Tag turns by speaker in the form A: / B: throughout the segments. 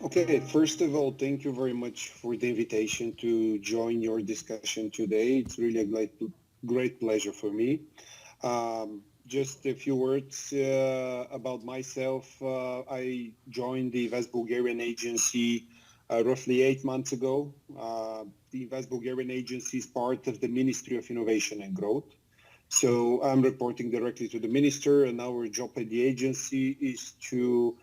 A: Okay, first of all, thank you very much for the invitation to join your discussion today. It's really a great pleasure for me. Just a few words about myself. I joined the Invest Bulgarian Agency roughly 8 months ago. The Invest Bulgarian Agency is part of the Ministry of Innovation and Growth. So I'm reporting directly to the minister, and our job at the agency is to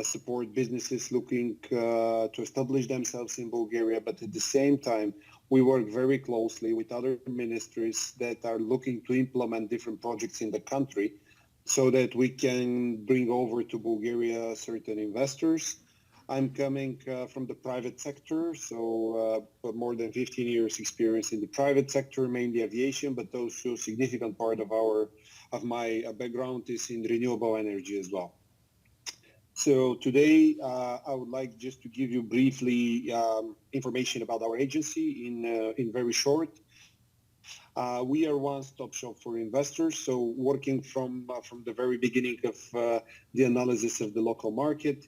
A: support businesses looking to establish themselves in Bulgaria, but at the same time, we work very closely with other ministries that are looking to implement different projects in the country so that we can bring over to Bulgaria certain investors. I'm coming from the private sector, so more than 15 years experience in the private sector, mainly aviation, but also a significant part of my background is in renewable energy as well. So today, I would like just to give you briefly information about our agency in very short. We are one-stop shop for investors, so working from the very beginning of the analysis of the local market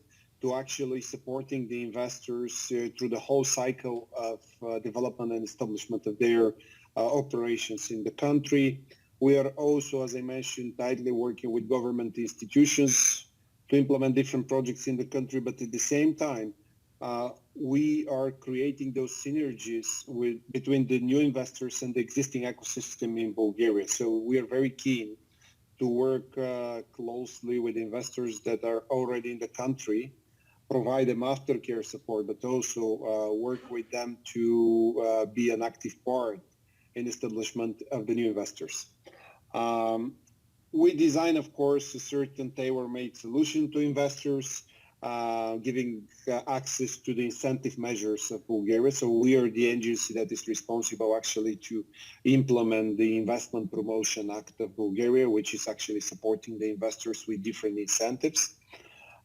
A: to actually supporting the investors through the whole cycle of development and establishment of their operations in the country. We are also, as I mentioned, tightly working with government institutions to implement different projects in the country, but at the same time, we are creating those synergies between the new investors and the existing ecosystem in Bulgaria. So we are very keen to work closely with investors that are already in the country, provide them aftercare support, but also work with them to be an active part in establishment of the new investors. We design, of course, a certain tailor-made solution to investors, giving access to the incentive measures of Bulgaria. So we are the agency that is responsible actually to implement the Investment Promotion Act of Bulgaria, which is actually supporting the investors with different incentives.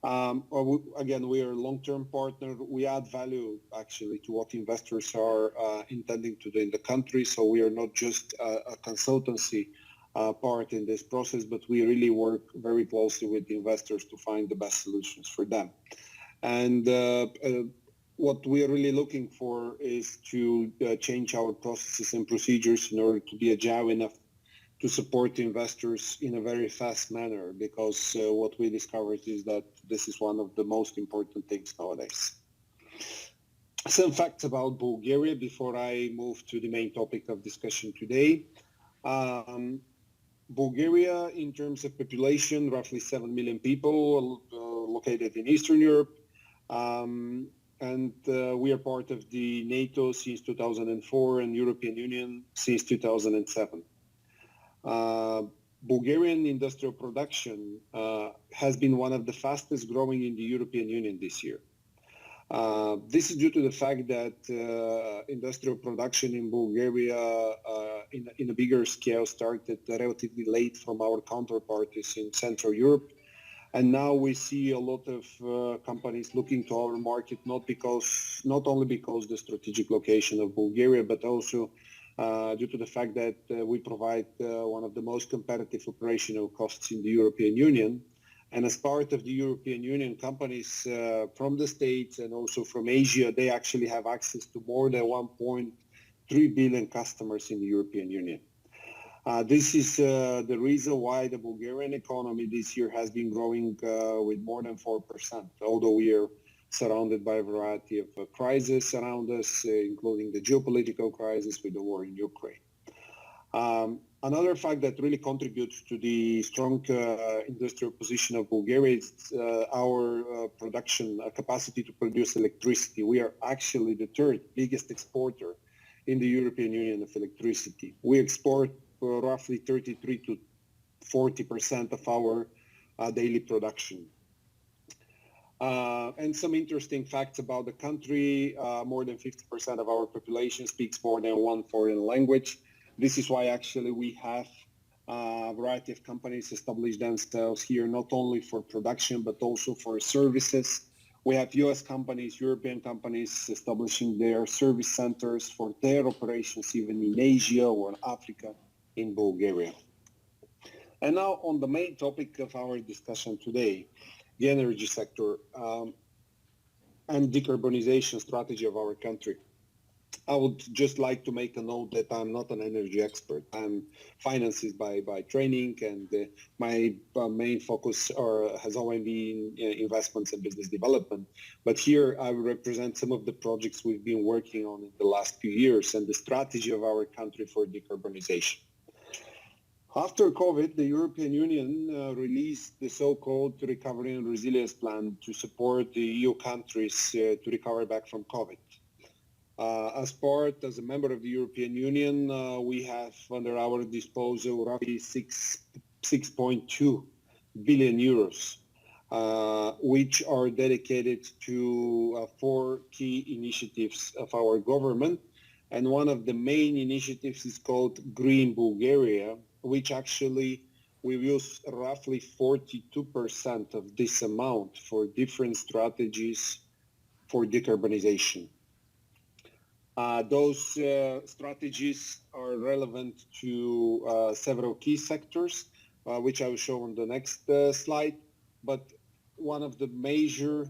A: Again, we are a long-term partner. We add value actually to what investors are intending to do in the country. So we are not just a consultancy part in this process, but we really work very closely with the investors to find the best solutions for them. And what we are really looking for is to change our processes and procedures in order to be agile enough to support investors in a very fast manner, because what we discovered is that this is one of the most important things nowadays. Some facts about Bulgaria before I move to the main topic of discussion today. Bulgaria, in terms of population, roughly 7 million people, located in Eastern Europe. And we are part of the NATO since 2004 and European Union since 2007. Bulgarian industrial production has been one of the fastest growing in the European Union this year. This is due to the fact that industrial production in Bulgaria in a bigger scale started relatively late from our counterparts in Central Europe. And now we see a lot of companies looking to our market, not only because the strategic location of Bulgaria, but also due to the fact that we provide one of the most competitive operational costs in the European Union. And as part of the European Union, companies from the States and also from Asia, they actually have access to more than 1.3 billion customers in the European Union. This is the reason why the Bulgarian economy this year has been growing with more than 4%, although we are surrounded by a variety of crises around us, including the geopolitical crisis with the war in Ukraine. Another fact that really contributes to the strong industrial position of Bulgaria is our production capacity to produce electricity. We are actually the third biggest exporter in the European Union of electricity. We export roughly 33 to 40% of our daily production. And some interesting facts about the country. More than 50% of our population speaks more than one foreign language. This is why actually we have a variety of companies establish themselves here, not only for production, but also for services. We have US companies, European companies establishing their service centers for their operations, even in Asia or Africa, in Bulgaria. And now on the main topic of our discussion today, the energy sector. and decarbonization strategy of our country. I would just like to make a note that I'm not an energy expert. I'm financed by training, and my main focus has always been investments and business development. But here I represent some of the projects we've been working on in the last few years and the strategy of our country for decarbonization. After COVID, the European Union released the so-called Recovery and Resilience Plan to support the EU countries to recover back from COVID. As a member of the European Union, we have under our disposal roughly 6.2 billion euros, which are dedicated to 4 key initiatives of our government. And one of the main initiatives is called Green Bulgaria, which actually we use roughly 42% of this amount for different strategies for decarbonization. Those strategies are relevant to several key sectors, which I will show on the next slide. But one of the major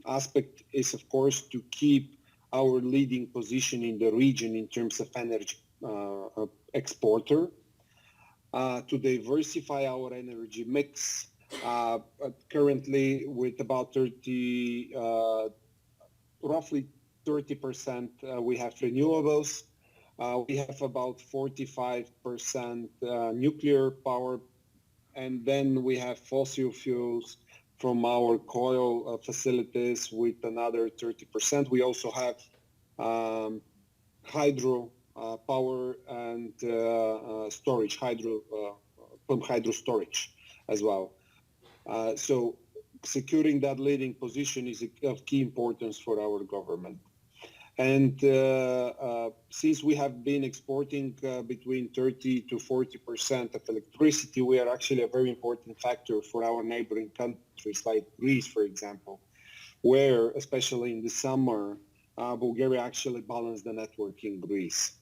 A: aspect is, of course, to keep our leading position in the region in terms of energy exporter, to diversify our energy mix. Currently, with about roughly 30%, we have renewables. We have about 45% nuclear power, and then we have fossil fuels from our coal facilities with another 30%. We also have hydro power and storage, pumped hydro storage as well. So securing that leading position is of key importance for our government. And since we have been exporting between 30 to 40% of electricity, we are actually a very important factor for our neighboring countries like Greece, for example, where, especially in the summer, Bulgaria actually balanced the network in Greece.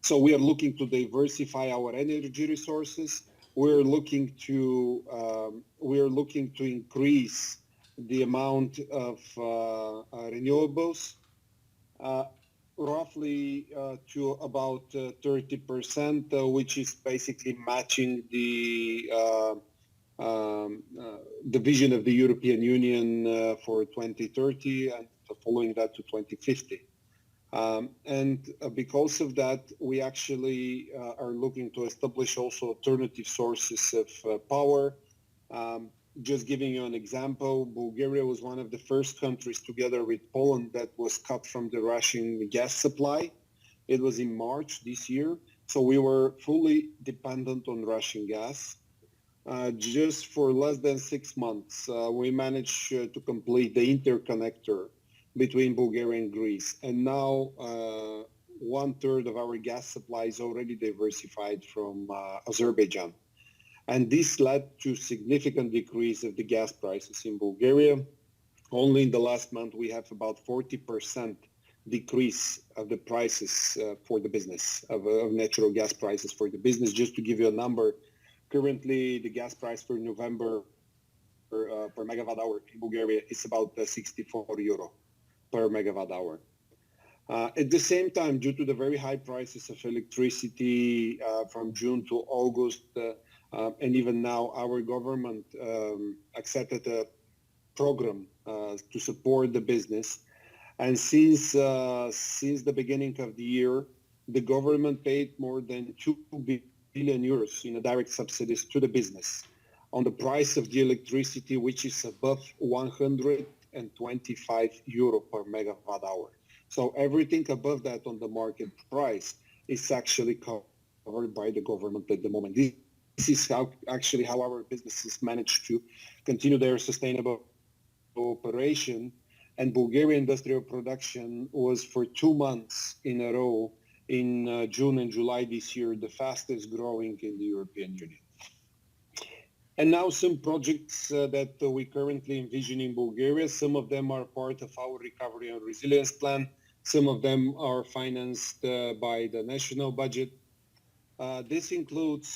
A: So we are looking to diversify our energy resources. We're looking to increase the amount of renewables, roughly to about 30%, which is basically matching the vision of the European Union for 2030 and following that to 2050. And because of that, we actually are looking to establish also alternative sources of power. Just giving you an example, Bulgaria was one of the first countries together with Poland that was cut from the Russian gas supply. It was in March this year. So we were fully dependent on Russian gas. Just for less than 6 months, we managed to complete the Interconnector between Bulgaria and Greece. And now 1/3 of our gas supply is already diversified from Azerbaijan. And this led to significant decrease of the gas prices in Bulgaria. Only in the last month, we have about 40% decrease of the prices for the business, of natural gas prices for the business. Just to give you a number, currently the gas price for November per megawatt hour in Bulgaria is about 64 euro per megawatt hour. At the same time, due to the very high prices of electricity from June to August, and even now, our government accepted a program to support the business. And since the beginning of the year, the government paid more than 2 billion euros in direct subsidies to the business on the price of the electricity, which is above 125 euro per megawatt hour. So everything above that on the market price is actually covered by the government at the moment. This is how our businesses managed to continue their sustainable operation. And Bulgaria industrial production was for 2 months in a row in June and July this year, the fastest growing in the European Union. And now some projects that we currently envision in Bulgaria. Some of them are part of our recovery and resilience plan. Some of them are financed by the national budget. This includes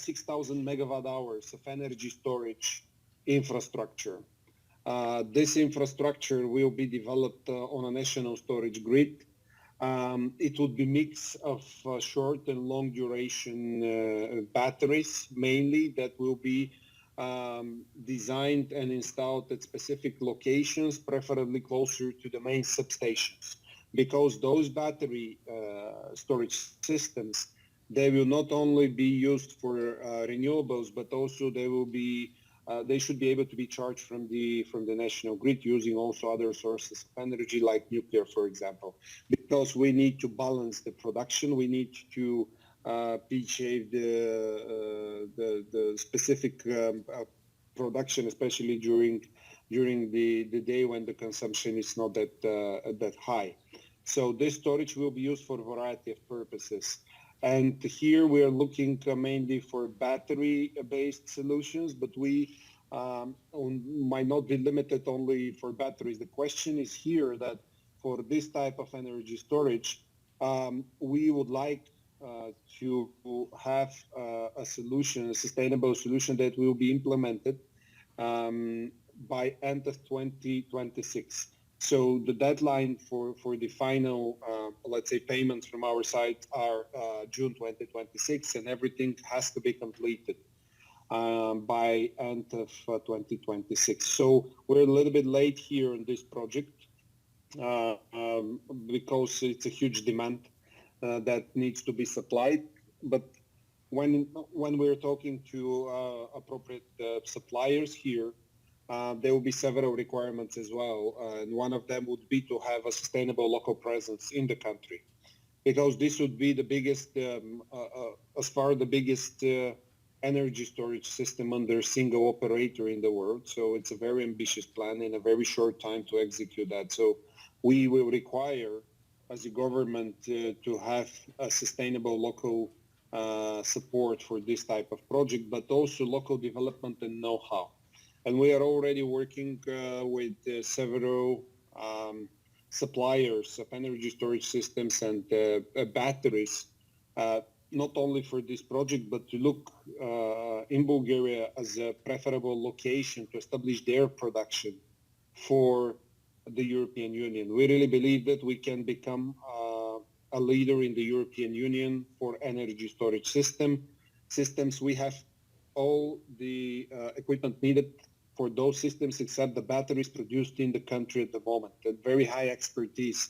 A: 6,000 megawatt hours of energy storage infrastructure. This infrastructure will be developed on a national storage grid. It would be mix of short and long duration batteries mainly that will be designed and installed at specific locations, preferably closer to the main substations, because those battery storage systems, they will not only be used for renewables, but also they should be able to be charged from the national grid using also other sources of energy like nuclear, for example. Because we need to balance the production, we need to shave the specific production, especially during the day when the consumption is not that high. So this storage will be used for a variety of purposes. And here we are looking mainly for battery-based solutions, but we might not be limited only for batteries. The question is here that for this type of energy storage, we would like to have a solution, a sustainable solution that will be implemented by end of 2026. So the deadline for the final, let's say, payments from our side are June 2026, and everything has to be completed by end of 2026. So we're a little bit late here in this project because it's a huge demand that needs to be supplied. But when we're talking to appropriate suppliers here, there will be several requirements as well. And one of them would be to have a sustainable local presence in the country, because this would be the biggest, as far the biggest energy storage system under single operator in the world. So it's a very ambitious plan in a very short time to execute that. So we will require, as a government, to have a sustainable local support for this type of project, but also local development and know-how. And we are already working with several suppliers of energy storage systems and batteries, not only for this project, but to look in Bulgaria as a preferable location to establish their production for the European Union. We really believe that we can become a leader in the European Union for energy storage systems. We have all the equipment needed for those systems except the batteries produced in the country at the moment, and very high expertise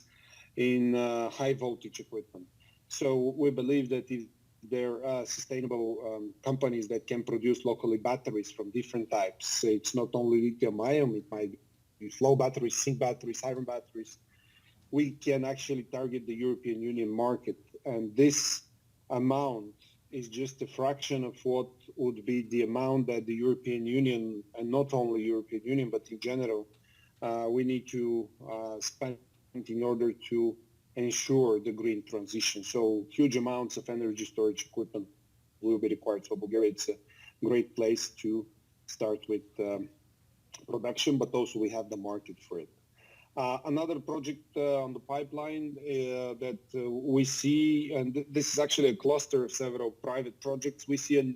A: in high voltage equipment. So we believe that if there are sustainable companies that can produce locally batteries from different types, it's not only lithium-ion, it might be flow batteries, zinc batteries, iron batteries, we can actually target the European Union market. And this amount is just a fraction of what would be the amount that the European Union, and not only European Union, but in general, we need to spend in order to ensure the green transition. So huge amounts of energy storage equipment will be required. So Bulgaria, it's a great place to start with production, but also we have the market for it. Another project on the pipeline that we see, and this is actually a cluster of several private projects, we see a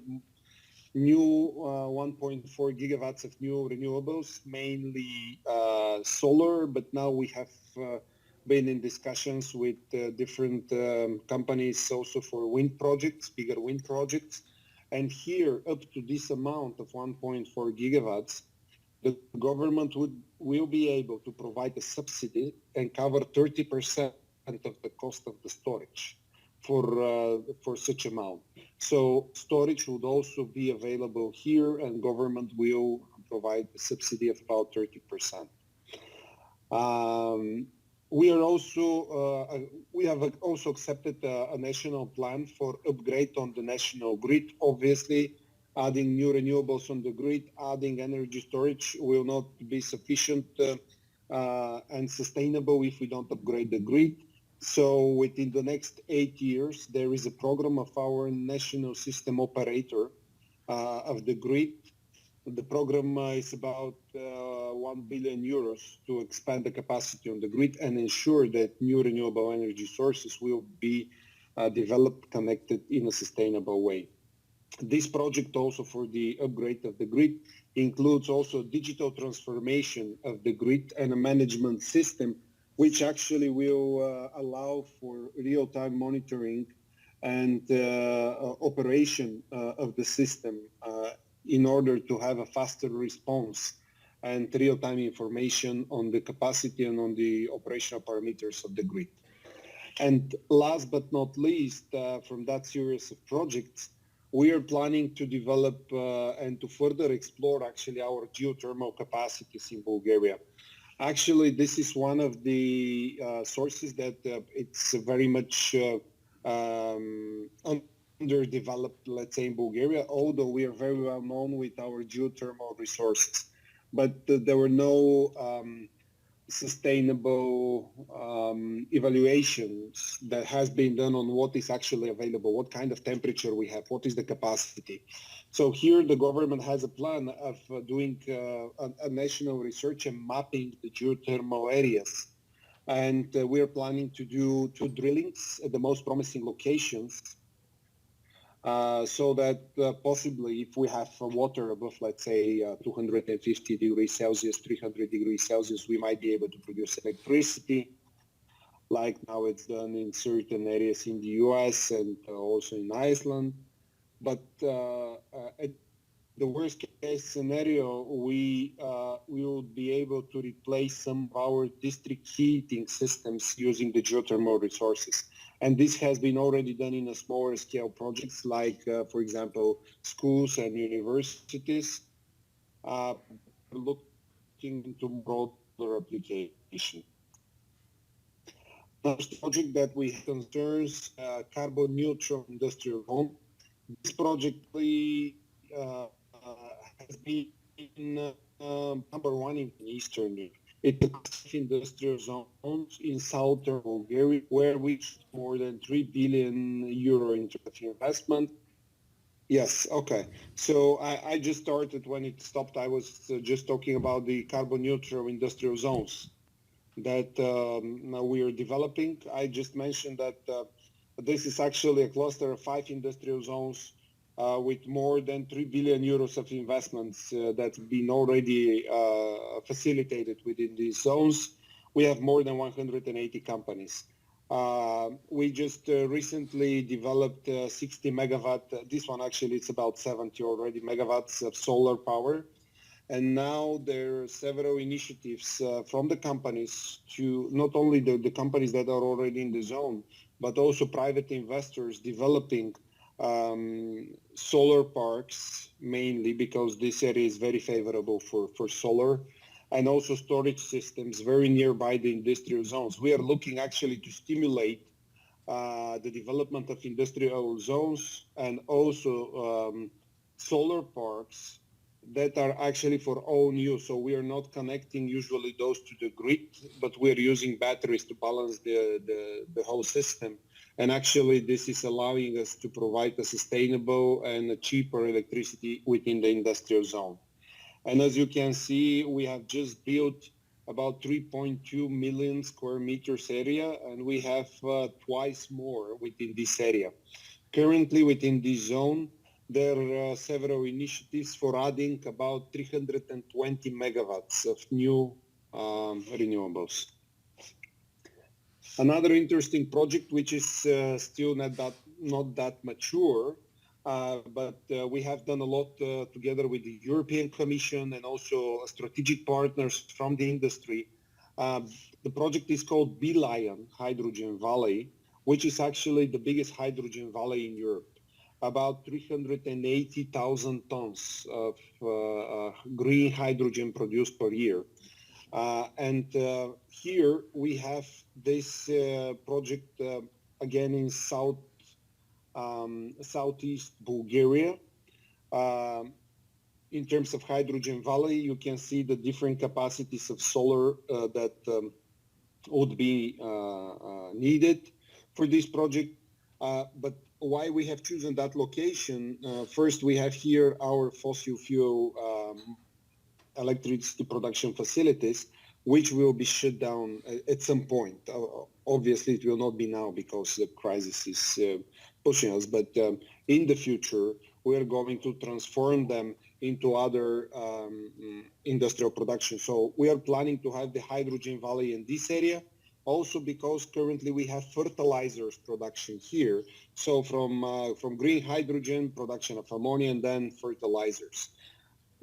A: new 1.4 gigawatts of new renewables, mainly solar, but now we have been in discussions with different companies also for wind projects, bigger wind projects. And here, up to this amount of 1.4 gigawatts, the government will be able to provide a subsidy and cover 30% of the cost of the storage for such amount. So storage would also be available here, and government will provide a subsidy of about 30%. We have also accepted a national plan for upgrade on the national grid. Obviously, adding new renewables on the grid, adding energy storage will not be sufficient and sustainable if we don't upgrade the grid. So within the next 8 years, there is a program of our national system operator of the grid. The program is about 1 billion euros to expand the capacity on the grid and ensure that new renewable energy sources will be developed, connected in a sustainable way. This project also for the upgrade of the grid includes also digital transformation of the grid and a management system, which actually will allow for real-time monitoring and operation of the system in order to have a faster response and real-time information on the capacity and on the operational parameters of the grid. And last but not least, from that series of projects, we are planning to develop and to further explore actually our geothermal capacities in Bulgaria. Actually, this is one of the sources that it's very much underdeveloped, let's say, in Bulgaria, although we are very well known with our geothermal resources. But there were no sustainable evaluations that has been done on what is actually available, what kind of temperature we have, what is the capacity. So here the government has a plan of doing a national research and mapping the geothermal areas. And we're planning to do 2 drillings at the most promising locations so that possibly if we have water above, let's say, 250 degrees Celsius, 300 degrees Celsius, we might be able to produce electricity, like now it's done in certain areas in the US and also in Iceland. But at the worst case scenario, we will be able to replace some of our district heating systems using the geothermal resources. And this has been already done in a smaller scale projects like, for example, schools and universities, looking into broader application. Another project that we have concerns carbon neutral industrial zone. This project has been number one in Eastern Europe. It's industrial zones in southern Bulgaria, where we reached more than 3 billion euro in investment. Yes, okay. So I just started when it stopped. I was just talking about the carbon neutral industrial zones that now we are developing. I just mentioned that this is actually a cluster of 5 industrial zones with more than 3 billion euros of investments that's been already facilitated within these zones. We have more than 180 companies. We just recently developed 60 megawatt. This one actually it's about 70 already megawatts of solar power. And now there are several initiatives from the companies to not only the companies that are already in the zone, but also private investors developing solar parks, mainly because this area is very favorable for solar, and also storage systems very nearby the industrial zones. We are looking actually to stimulate the development of industrial zones and also solar parks that are actually for own use. So we are not connecting usually those to the grid, but we're using batteries to balance the whole system. And actually, this is allowing us to provide a sustainable and a cheaper electricity within the industrial zone. And as you can see, we have just built about 3.2 million square meters area, and we have twice more within this area. Currently, within this zone, there are several initiatives for adding about 320 megawatts of new renewables. Another interesting project, which is still not that mature, but we have done a lot together with the European Commission and also strategic partners from the industry. The project is called Lion Hydrogen Valley, which is actually the biggest hydrogen valley in Europe. About 380,000 tons of green hydrogen produced per year. And here we have this project again in southeast Bulgaria. In terms of hydrogen valley, you can see the different capacities of solar that would be needed for this project. But why we have chosen that location? First, we have here our fossil fuel electricity production facilities, which will be shut down at some point. Obviously, it will not be now because the crisis is pushing us, but in the future, we're going to transform them into other industrial production. So we are planning to have the hydrogen valley in this area, also because currently we have fertilizers production here. So from green hydrogen, production of ammonia, and then fertilizers.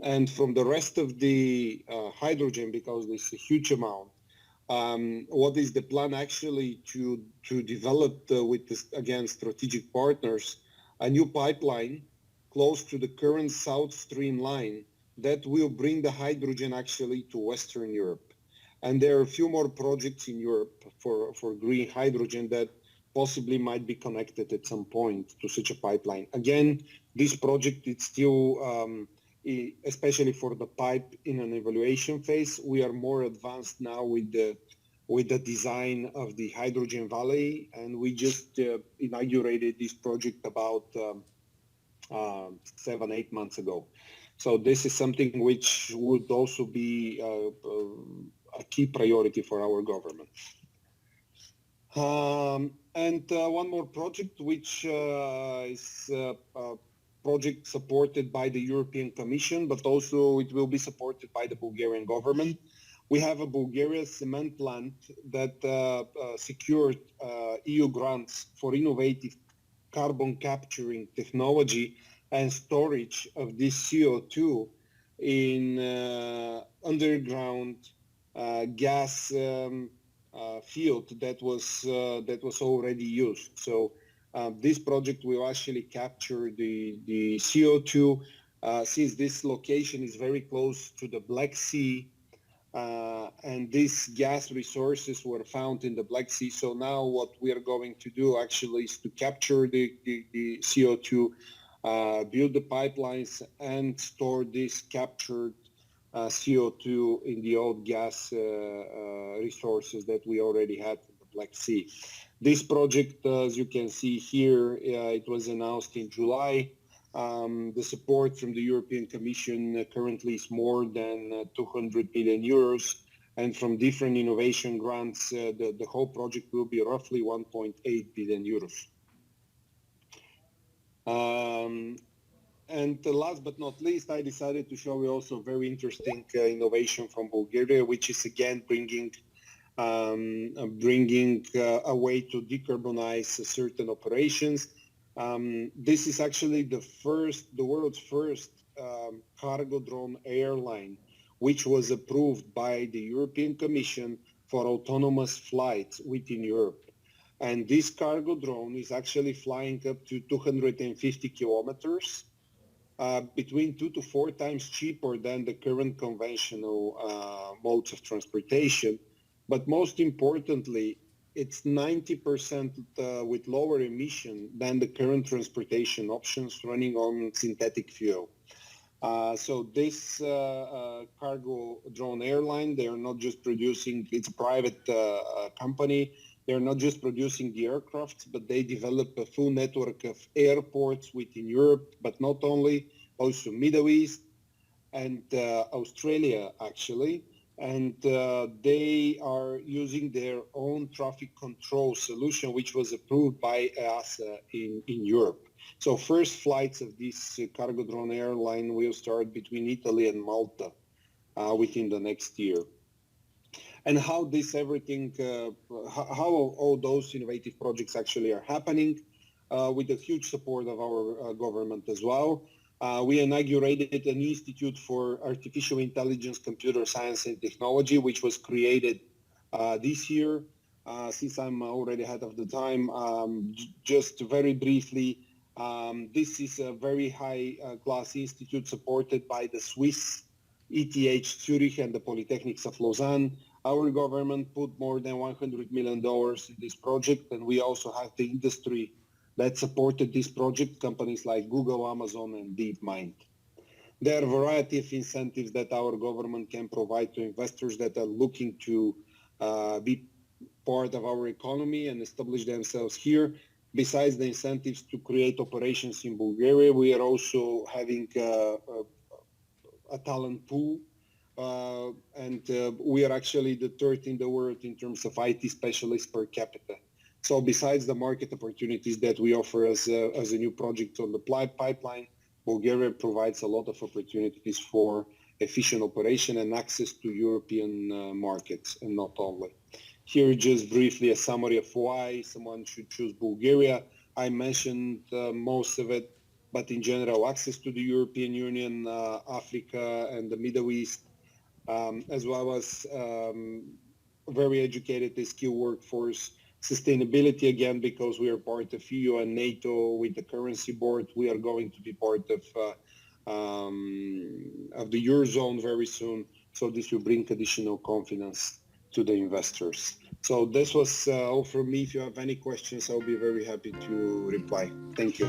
A: And from the rest of the hydrogen, because there's a huge amount, what is the plan actually to develop with this, again, strategic partners, a new pipeline close to the current South Stream line that will bring the hydrogen actually to Western Europe. And there are a few more projects in Europe for green hydrogen that possibly might be connected at some point to such a pipeline. Again, this project is still especially for the pipe in an evaluation phase. We are more advanced now with the design of the hydrogen valley, and we just inaugurated this project about 7-8 months ago. So this is something which would also be a key priority for our government. And one more project, which is project supported by the European Commission, but also it will be supported by the Bulgarian government. We have a Bulgaria cement plant that secured EU grants for innovative carbon capturing technology and storage of this CO2 in underground gas field that was already used. So this project will actually capture the CO2 since this location is very close to the Black Sea, and these gas resources were found in the Black Sea. So now what we are going to do actually is to capture the CO2, build the pipelines, and store this captured CO2 in the old gas resources that we already had in the Black Sea. This project, as you can see here, it was announced in July. The support from the European Commission currently is more than 200 million euros. And from different innovation grants, the whole project will be roughly 1.8 billion euros. And last but not least, I decided to show you also very interesting innovation from Bulgaria, which is again bringing a way to decarbonize certain operations. This is actually the world's first cargo drone airline, which was approved by the European Commission for autonomous flights within Europe. And this cargo drone is actually flying up to 250 kilometers, between 2 to 4 times cheaper than the current conventional modes of transportation. But most importantly, it's 90% with lower emission than the current transportation options running on synthetic fuel. So this Cargo Drone Airline, they are not just producing, it's a private company, they're not just producing the aircraft, but they develop a full network of airports within Europe, but not only, also Middle East and Australia actually. And they are using their own traffic control solution, which was approved by EASA in Europe. So first flights of this Cargo Drone Airline will start between Italy and Malta within the next year. And how this everything, how all those innovative projects actually are happening with the huge support of our government as well. We inaugurated an institute for artificial intelligence, computer science, and technology, which was created this year. Since I'm already ahead of the time, just very briefly, this is a very high-class institute supported by the Swiss ETH Zurich and the Polytechnics of Lausanne. Our government put more than $100 million in this project, and we also have the industry that supported this project, companies like Google, Amazon, and DeepMind. There are a variety of incentives that our government can provide to investors that are looking to be part of our economy and establish themselves here. Besides the incentives to create operations in Bulgaria, we are also having a talent pool. And we are actually the third in the world in terms of IT specialists per capita. So besides the market opportunities that we offer as a new project on the pipeline, Bulgaria provides a lot of opportunities for efficient operation and access to European markets, and not only. Here, just briefly, a summary of why someone should choose Bulgaria. I mentioned most of it, but in general, access to the European Union, Africa, and the Middle East, as well as very educated and skilled workforce. Sustainability, again, because we are part of EU and NATO with the currency board, we are going to be part of the Eurozone very soon. So this will bring additional confidence to the investors. So this was all from me. If you have any questions, I'll be very happy to reply. Thank you.